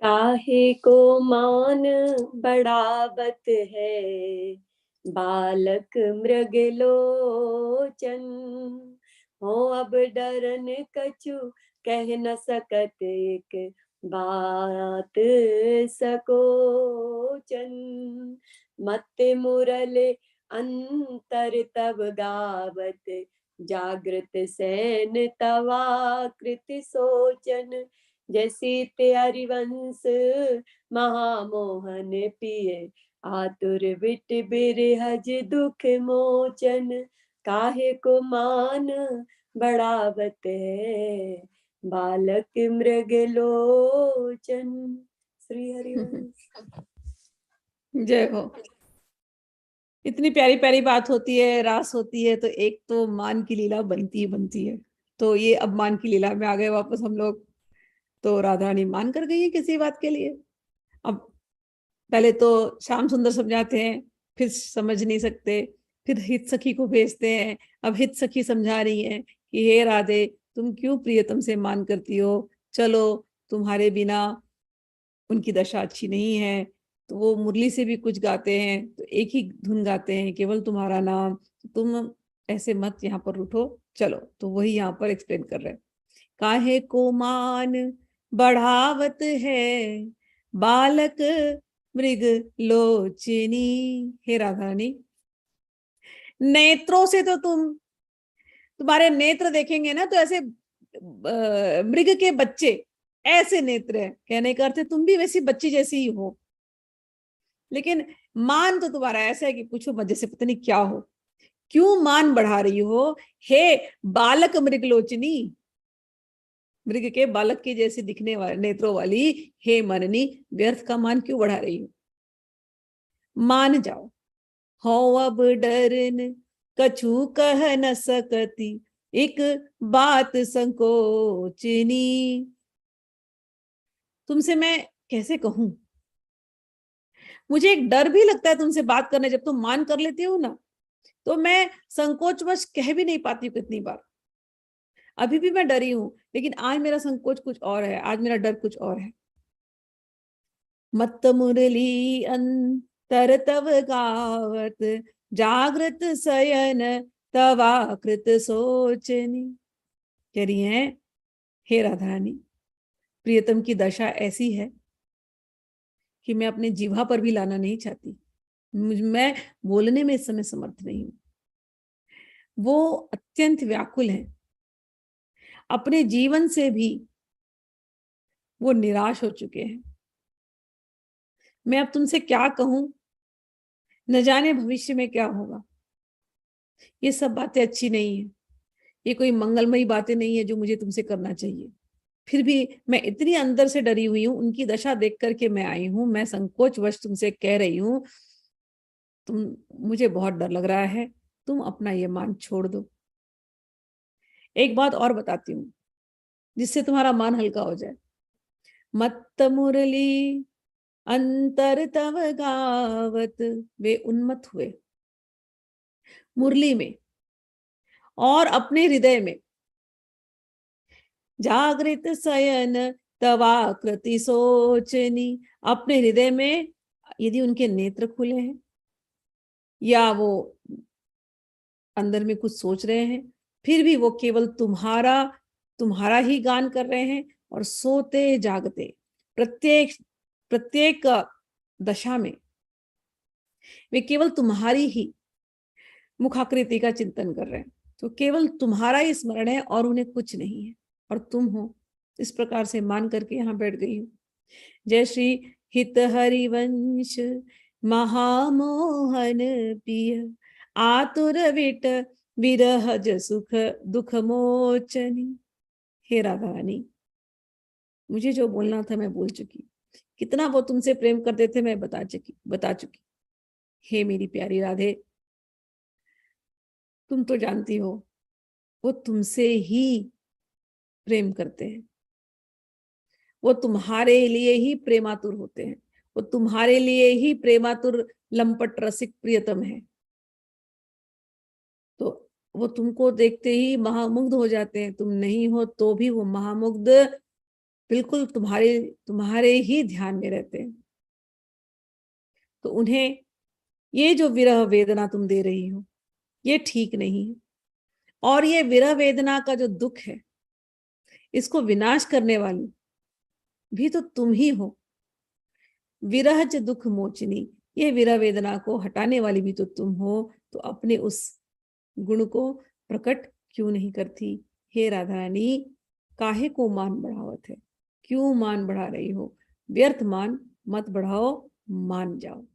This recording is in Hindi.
काहे को मान बढ़ावत है, बालक मृग लोचन। हो अब डरन कछु कह न सकत, एक बात सकोचन। मत मुरल अंतर तब गावत, जागृत सैन तवा कृति सोचन। जैसी त्यारि वंश महामोहन पिए, आतुर बिट बिरहज दुख मोचन। काहे को मान बढ़ावत है, बालक मृग लोचन। श्री हरिवंश। जय हो। इतनी प्यारी प्यारी बात होती है, रास होती है, तो एक तो मान की लीला बनती है। तो ये अब मान की लीला में आ गए वापस हम लोग। तो राधा रानी मान कर गई है किसी बात के लिए। अब पहले तो श्याम सुंदर समझाते हैं, फिर समझ नहीं सकते, फिर हित सखी को भेजते हैं। अब हित सखी समझा रही है कि हे राधे, तुम क्यों प्रियतम से मान करती हो? चलो, तुम्हारे बिना उनकी दशा अच्छी नहीं है। तो वो मुरली से भी कुछ गाते हैं, तो एक ही धुन गाते हैं, केवल तुम्हारा नाम। तुम ऐसे मत यहाँ पर उठो, चलो। तो वही यहाँ पर एक्सप्लेन कर रहे हैं। काहे को मान बढ़ावत है, बालक मृग लोचनी। हे राधा रानी, नेत्रों से तो तुम्हारे नेत्र देखेंगे ना, तो ऐसे मृग के बच्चे ऐसे नेत्र है। कहने का अर्थ है तुम भी वैसी बच्ची जैसी ही हो, लेकिन मान तो तुम्हारा ऐसा है कि पूछो मत, जैसे पता नहीं क्या हो। क्यों मान बढ़ा रही हो हे बालक मृगलोचनी? मृग के बालक के जैसे दिखने वाले नेत्रों वाली हे मननी, व्यर्थ का मान क्यों बढ़ा रही हो? मान जाओ। हो अब डरन कछु कह न सकती, एक बात संकोचनी। तुमसे मैं कैसे कहूं? मुझे एक डर भी लगता है तुमसे बात करने। जब तुम मान कर लेती हो ना, तो मैं संकोचवश कह भी नहीं पाती हूँ कितनी बार। अभी भी मैं डरी हूं, लेकिन आज मेरा संकोच कुछ और है, आज मेरा डर कुछ और है। मत मुरली अंतर तव गावत, जागृत शयन तवाकृत सोचनी। कह रही है, हे राधा रानी, प्रियतम की दशा ऐसी है कि मैं अपने जीवा पर भी लाना नहीं चाहती। मैं बोलने में इस समय समर्थ नहीं हूं। वो अत्यंत व्याकुल है, अपने जीवन से भी वो निराश हो चुके हैं। मैं अब तुमसे क्या कहूं, न जाने भविष्य में क्या होगा। ये सब बातें अच्छी नहीं है, ये कोई मंगलमयी बातें नहीं है जो मुझे तुमसे करना चाहिए। फिर भी मैं इतनी अंदर से डरी हुई हूं, उनकी दशा देख करके मैं आई हूं। मैं संकोचवश तुमसे कह रही हूं, तुम, मुझे बहुत डर लग रहा है, तुम अपना ये मान छोड़ दो। एक बात और बताती हूँ जिससे तुम्हारा मान हल्का हो जाए। मत्त मुरली अंतर तव गावत, वे उन्मत्त हुए मुरली में और अपने हृदय में। जागृत शयन तवाकृति सोचनी, अपने हृदय में यदि उनके नेत्र खुले हैं या वो अंदर में कुछ सोच रहे हैं, फिर भी वो केवल तुम्हारा तुम्हारा ही गान कर रहे हैं। और सोते जागते प्रत्येक प्रत्येक दशा में वे केवल तुम्हारी ही मुखाकृति का चिंतन कर रहे हैं। तो केवल तुम्हारा ही स्मरण है और उन्हें कुछ नहीं है, और तुम हो। इस प्रकार से मान करके यहाँ बैठ गई हूँ। जय श्री हित हरिवंश महामोहन पिय, आतुर विट विरहज सुख दुख मोचनी। हे राधा रानी, मुझे जो बोलना था मैं बोल चुकी। कितना वो तुमसे प्रेम करते थे मैं बता चुकी। हे मेरी प्यारी राधे, तुम तो जानती हो वो तुमसे ही प्रेम करते हैं। वो तुम्हारे लिए ही प्रेमातुर होते हैं। वो तुम्हारे लिए ही प्रेमातुर लंपट रसिक प्रियतम है। तो वो तुमको देखते ही महामुग्ध हो जाते हैं। तुम नहीं हो तो भी वो महामुग्ध बिल्कुल तुम्हारे तुम्हारे ही ध्यान में रहते हैं, तो उन्हें ये जो विरह वेदना तुम दे रही हो ये ठीक नहीं है। और ये विरह वेदना का जो दुख है, इसको विनाश करने वाली भी तो तुम ही हो। विरहज दुख मोचनी, ये विरह वेदना को हटाने वाली भी तो तुम हो। तो अपने उस गुण को प्रकट क्यों नहीं करती? हे राधा रानी, काहे को मान बढ़ावत है? क्यों मान बढ़ा रही हो? व्यर्थ मान मत बढ़ाओ, मान जाओ।